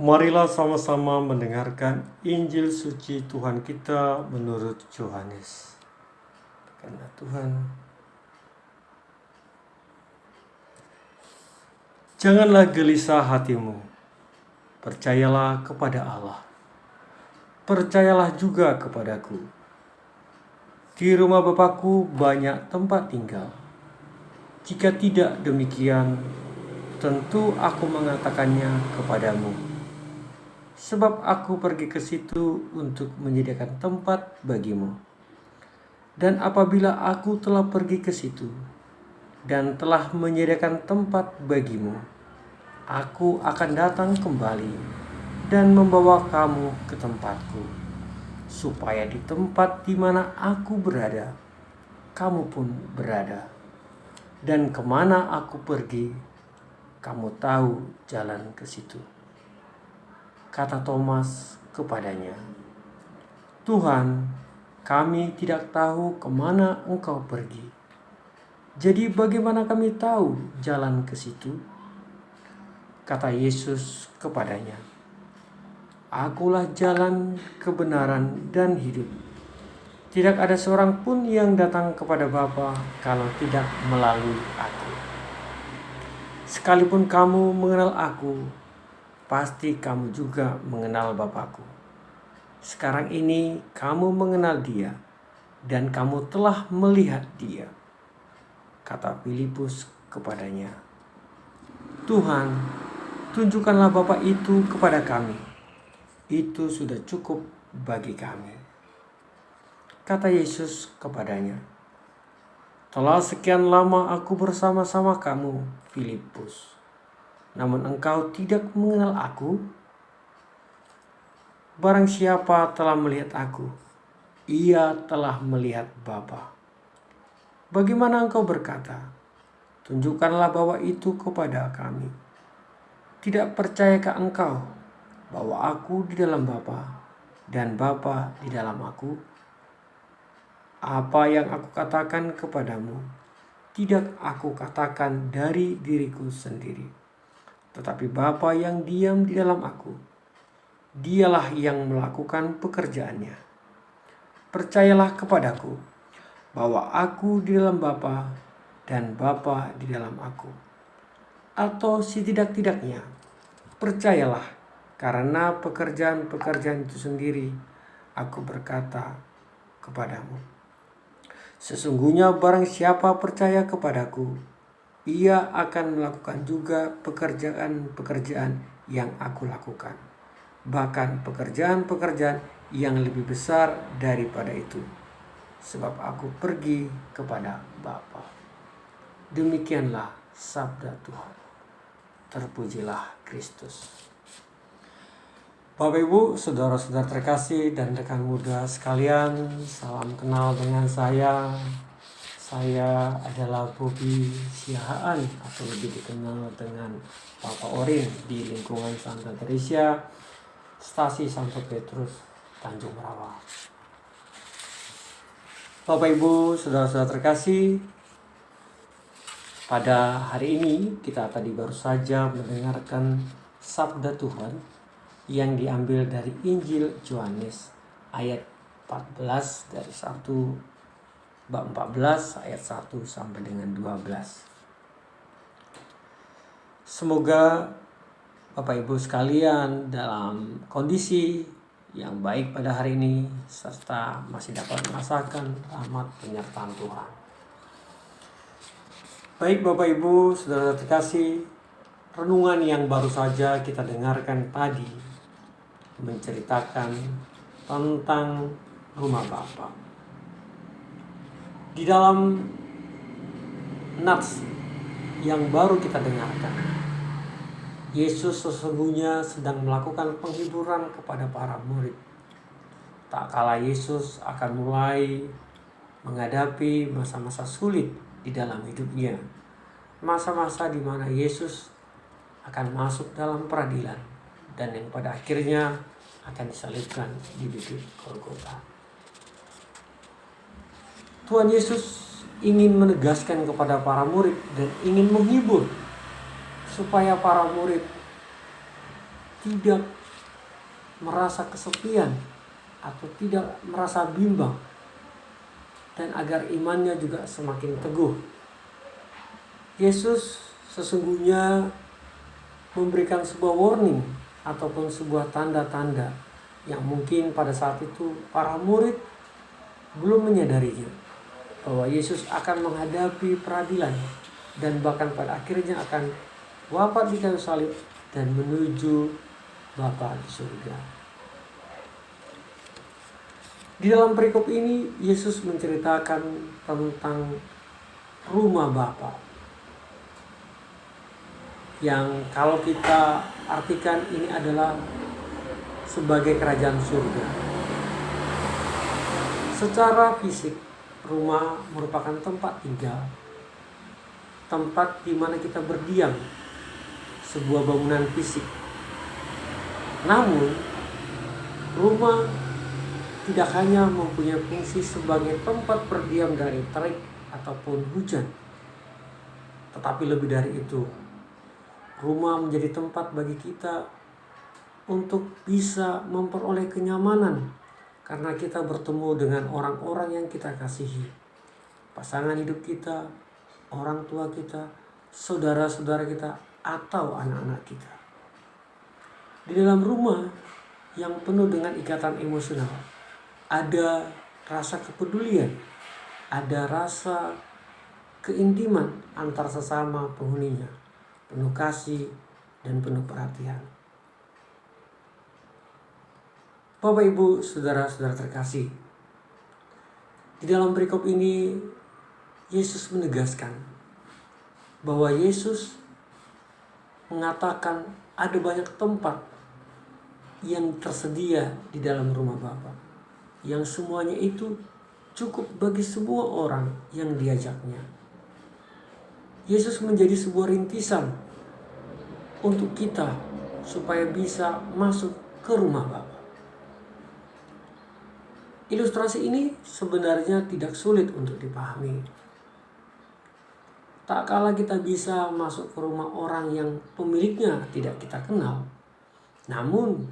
Marilah sama-sama mendengarkan Injil suci Tuhan kita menurut Yohanes. Karena Tuhan, janganlah gelisah hatimu, percayalah kepada Allah, percayalah juga kepadaku. Di rumah Bapakku banyak tempat tinggal. Jika tidak demikian, tentu aku mengatakannya kepadamu. Sebab aku pergi ke situ untuk menyediakan tempat bagimu. Dan apabila aku telah pergi ke situ dan telah menyediakan tempat bagimu, aku akan datang kembali dan membawa kamu ke tempatku, supaya di tempat di mana aku berada, kamu pun berada. Dan kemana aku pergi, kamu tahu jalan ke situ. Kata Thomas kepadanya, Tuhan, kami tidak tahu kemana Engkau pergi. Jadi bagaimana kami tahu jalan ke situ? Kata Yesus kepadanya, Akulah jalan, kebenaran, dan hidup. Tidak ada seorang pun yang datang kepada Bapa kalau tidak melalui aku. Sekalipun kamu mengenal aku, pasti kamu juga mengenal Bapakku. Sekarang ini kamu mengenal Dia, dan kamu telah melihat Dia. Kata Filipus kepadanya, Tuhan, tunjukkanlah Bapa itu kepada kami. Itu sudah cukup bagi kami. Kata Yesus kepadanya, telah sekian lama aku bersama-sama kamu, Filipus, namun engkau tidak mengenal aku. Barang siapa telah melihat aku, ia telah melihat Bapa. Bagaimana engkau berkata, tunjukkanlah Bapa itu kepada kami? Tidak percayakah engkau bahwa aku di dalam Bapa dan Bapa di dalam aku? Apa yang aku katakan kepadamu, tidak aku katakan dari diriku sendiri, tetapi Bapa yang diam di dalam aku, Dialah yang melakukan pekerjaannya. Percayalah kepadaku bahwa aku di dalam Bapa dan Bapa di dalam aku. Atau setidak-tidaknya, percayalah karena pekerjaan-pekerjaan itu sendiri aku berkata kepadamu. Sesungguhnya barang siapa percaya kepadaku, ia akan melakukan juga pekerjaan-pekerjaan yang aku lakukan. Bahkan pekerjaan-pekerjaan yang lebih besar daripada itu, sebab aku pergi kepada Bapa. Demikianlah sabda Tuhan. Terpujilah Kristus. Bapak Ibu, saudara-saudara terkasih dan rekan muda sekalian, salam kenal dengan saya. Saya adalah Bobi Siahaan atau lebih dikenal dengan Papa Orin di lingkungan Santa Teresia, Stasi Santo Petrus, Tanjung Rawa. Bapak Ibu, saudara-saudara terkasih, pada hari ini kita tadi baru saja mendengarkan sabda Tuhan yang diambil dari Injil Yohanes ayat 14 dari 1 bab 14 ayat 1 sampai dengan 12. Semoga Bapak Ibu sekalian dalam kondisi yang baik pada hari ini, serta masih dapat merasakan rahmat penyertaan Tuhan. Baik Bapak Ibu, saudara terkasih, renungan yang baru saja kita dengarkan tadi menceritakan tentang rumah Bapa. Di dalam nats yang baru kita dengarkan, Yesus sesungguhnya sedang melakukan penghiburan kepada para murid. Tak kala Yesus akan mulai menghadapi masa-masa sulit di dalam hidupnya. Masa-masa di mana Yesus akan masuk dalam peradilan dan yang pada akhirnya akan disalibkan di bukit Golgota. Tuhan Yesus ingin menegaskan kepada para murid dan ingin menghibur supaya para murid tidak merasa kesepian atau tidak merasa bimbang, dan agar imannya juga semakin teguh. Yesus sesungguhnya memberikan sebuah warning ataupun sebuah tanda-tanda yang mungkin pada saat itu para murid belum menyadarinya, bahwa Yesus akan menghadapi peradilan dan bahkan pada akhirnya akan wafat di kayu salib dan menuju Bapa di surga. Di dalam perikop ini Yesus menceritakan tentang rumah Bapa, yang kalau kita artikan ini adalah sebagai kerajaan surga. Secara fisik, rumah merupakan tempat tinggal, tempat di mana kita berdiam, sebuah bangunan fisik. Namun, rumah tidak hanya mempunyai fungsi sebagai tempat berdiam dari terik ataupun hujan, tetapi lebih dari itu, rumah menjadi tempat bagi kita untuk bisa memperoleh kenyamanan karena kita bertemu dengan orang-orang yang kita kasihi, pasangan hidup kita, orang tua kita, saudara-saudara kita, atau anak-anak kita. Di dalam rumah yang penuh dengan ikatan emosional, ada rasa kepedulian, ada rasa keintiman antar sesama penghuninya, penuh kasih dan penuh perhatian. Bapak, Ibu, saudara-saudara terkasih, di dalam perikop ini Yesus menegaskan bahwa Yesus mengatakan ada banyak tempat yang tersedia di dalam rumah Bapa, yang semuanya itu cukup bagi semua orang yang diajaknya. Yesus menjadi sebuah rintisan untuk kita supaya bisa masuk ke rumah Bapa. Ilustrasi ini sebenarnya tidak sulit untuk dipahami. Tak kala kita bisa masuk ke rumah orang yang pemiliknya tidak kita kenal, namun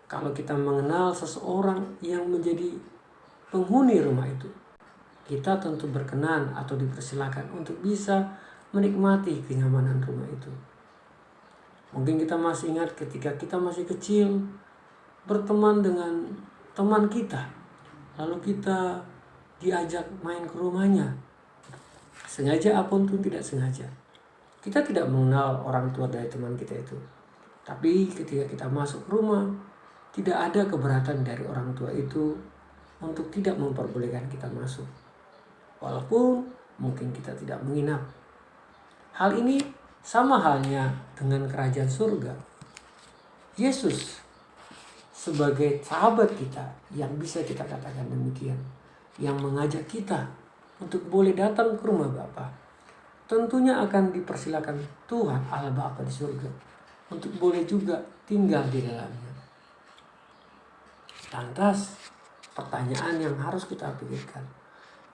kalau kita mengenal seseorang yang menjadi penghuni rumah itu, kita tentu berkenan atau dipersilakan untuk bisa menikmati kenyamanan rumah itu. Mungkin kita masih ingat ketika kita masih kecil, berteman dengan teman kita, lalu kita diajak main ke rumahnya, sengaja apapun tidak sengaja. Kita tidak mengenal orang tua dari teman kita itu, tapi ketika kita masuk rumah, tidak ada keberatan dari orang tua itu untuk tidak memperbolehkan kita masuk, walaupun mungkin kita tidak menginap. Hal ini sama halnya dengan kerajaan surga. Yesus sebagai sahabat kita yang bisa kita katakan demikian, yang mengajak kita untuk boleh datang ke rumah Bapa, tentunya akan dipersilakan Tuhan Allah Bapa di surga untuk boleh juga tinggal di dalamnya. Lantas pertanyaan yang harus kita pikirkan,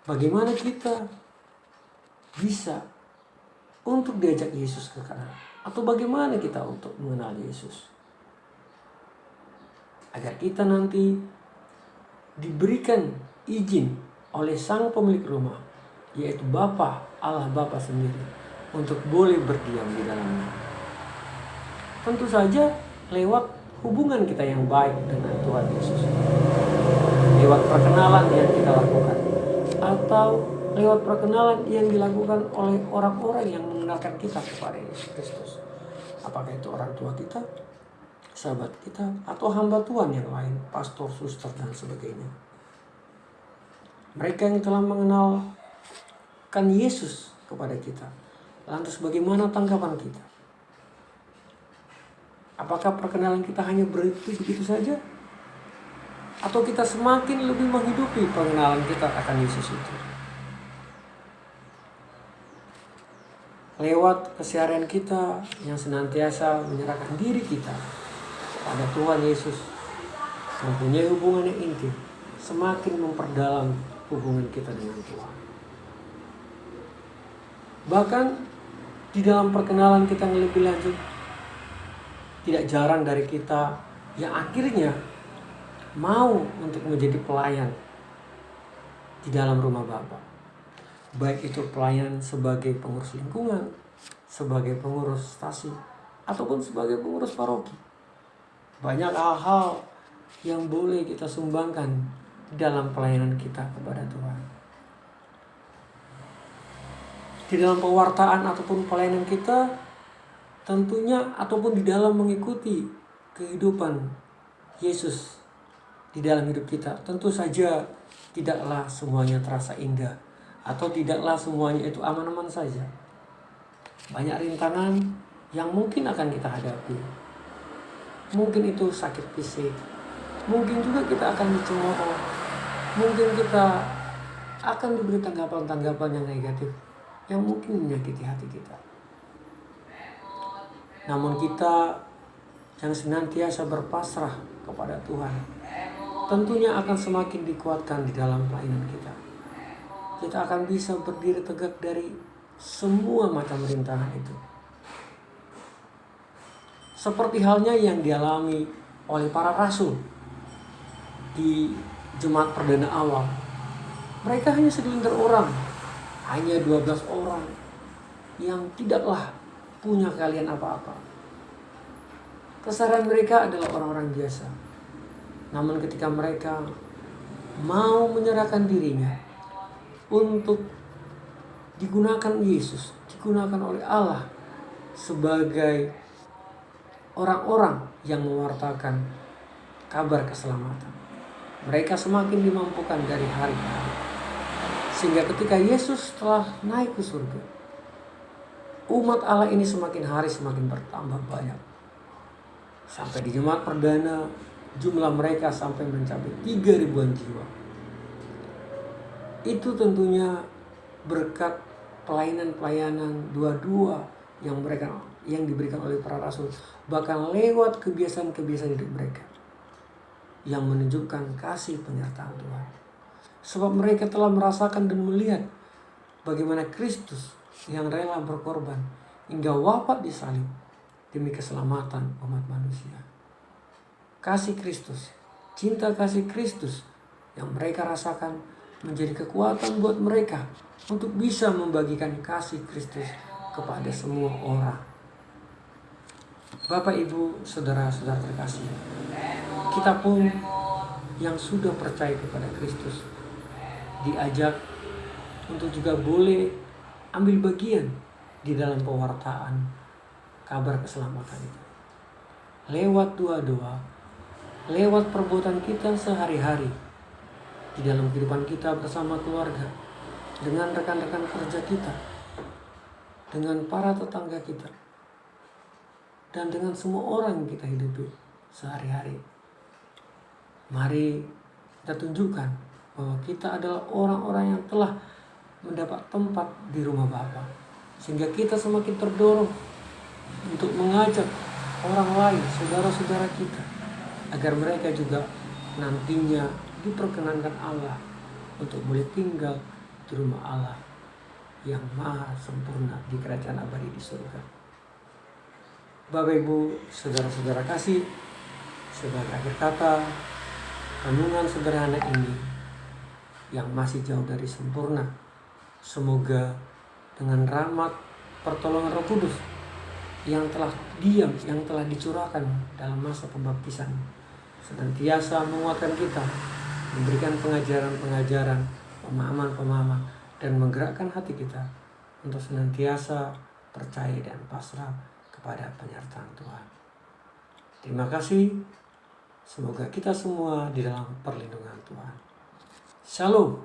bagaimana kita bisa untuk diajak Yesus ke kanan, atau bagaimana kita untuk mengenal Yesus, agar kita nanti diberikan izin oleh sang pemilik rumah, yaitu Bapa, Allah Bapa sendiri, untuk boleh berdiam di dalamnya. Tentu saja lewat hubungan kita yang baik dengan Tuhan Yesus, lewat perkenalan yang kita lakukan, atau lewat perkenalan yang dilakukan oleh orang-orang yang mengenalkan kita kepada Yesus Kristus. Apakah itu orang tua kita, sahabat kita, atau hamba Tuhan yang lain, pastor, suster, dan sebagainya. Mereka yang telah mengenalkan Yesus kepada kita. Lantas bagaimana tanggapan kita? Apakah perkenalan kita hanya berhenti begitu saja? Atau kita semakin lebih menghidupi pengenalan kita akan Yesus itu? Lewat keseharian kita yang senantiasa menyerahkan diri kita pada Tuhan Yesus, mempunyai hubungan yang intim, semakin memperdalam hubungan kita dengan Tuhan. Bahkan di dalam perkenalan kita yang lebih lanjut, tidak jarang dari kita yang akhirnya mau untuk menjadi pelayan di dalam rumah Bapa. Baik itu pelayan sebagai pengurus lingkungan, sebagai pengurus stasi, ataupun sebagai pengurus paroki. Banyak hal-hal yang boleh kita sumbangkan dalam pelayanan kita kepada Tuhan. Di dalam pewartaan ataupun pelayanan kita, tentunya ataupun di dalam mengikuti kehidupan Yesus di dalam hidup kita, tentu saja tidaklah semuanya terasa indah atau tidaklah semuanya itu aman-aman saja. Banyak rintangan yang mungkin akan kita hadapi. Mungkin itu sakit fisik, mungkin juga kita akan dicemooh, mungkin kita akan diberi tanggapan-tanggapan yang negatif yang mungkin menyakiti hati kita. Namun kita yang senantiasa berpasrah kepada Tuhan tentunya akan semakin dikuatkan di dalam pelayanan kita. Kita akan bisa berdiri tegak dari semua macam rintangan itu. Seperti halnya yang dialami oleh para rasul di jemaat perdana awal. Mereka hanya segelintir orang, hanya 12 orang yang tidaklah punya keahlian apa-apa. Keseharian mereka adalah orang-orang biasa. Namun ketika mereka mau menyerahkan dirinya untuk digunakan Yesus, digunakan oleh Allah sebagai orang-orang yang mewartakan kabar keselamatan, mereka semakin dimampukan dari hari ke hari. Sehingga ketika Yesus telah naik ke surga, umat Allah ini semakin hari semakin bertambah banyak. Sampai di jemaat perdana jumlah mereka sampai mencapai 3.000-an jiwa. Itu tentunya berkat pelayanan-pelayanan dua-dua yang diberikan oleh para rasul, bahkan lewat kebiasaan-kebiasaan hidup mereka yang menunjukkan kasih penyertaan Tuhan. Sebab mereka telah merasakan dan melihat bagaimana Kristus yang rela berkorban hingga wafat di salib demi keselamatan umat manusia. Kasih Kristus, cinta kasih Kristus yang mereka rasakan menjadi kekuatan buat mereka untuk bisa membagikan kasih Kristus kepada semua orang. Bapak, Ibu, saudara-saudara terkasih, kita pun yang sudah percaya kepada Kristus diajak untuk juga boleh ambil bagian di dalam pewartaan kabar keselamatan itu. Lewat doa-doa, lewat perbuatan kita sehari-hari di dalam kehidupan kita bersama keluarga, dengan rekan-rekan kerja kita, dengan para tetangga kita, dan dengan semua orang yang kita hidupi sehari-hari. Mari kita tunjukkan bahwa kita adalah orang-orang yang telah mendapat tempat di rumah Bapa, sehingga kita semakin terdorong untuk mengajak orang lain, saudara-saudara kita, agar mereka juga nantinya diperkenankan Allah untuk boleh tinggal di rumah Allah yang maha sempurna di kerajaan abadi di surga. Bapak, Ibu, saudara-saudara kasih, sebagai akhir kata, renungan sederhana ini yang masih jauh dari sempurna, semoga dengan rahmat pertolongan Roh Kudus yang telah dicurahkan dalam masa pembaptisan, senantiasa menguatkan kita, memberikan pengajaran-pengajaran, pemahaman-pemahaman, dan menggerakkan hati kita untuk senantiasa percaya dan pasrah kepada penyertaan Tuhan. Terima kasih. Semoga kita semua di dalam perlindungan Tuhan. Shalom.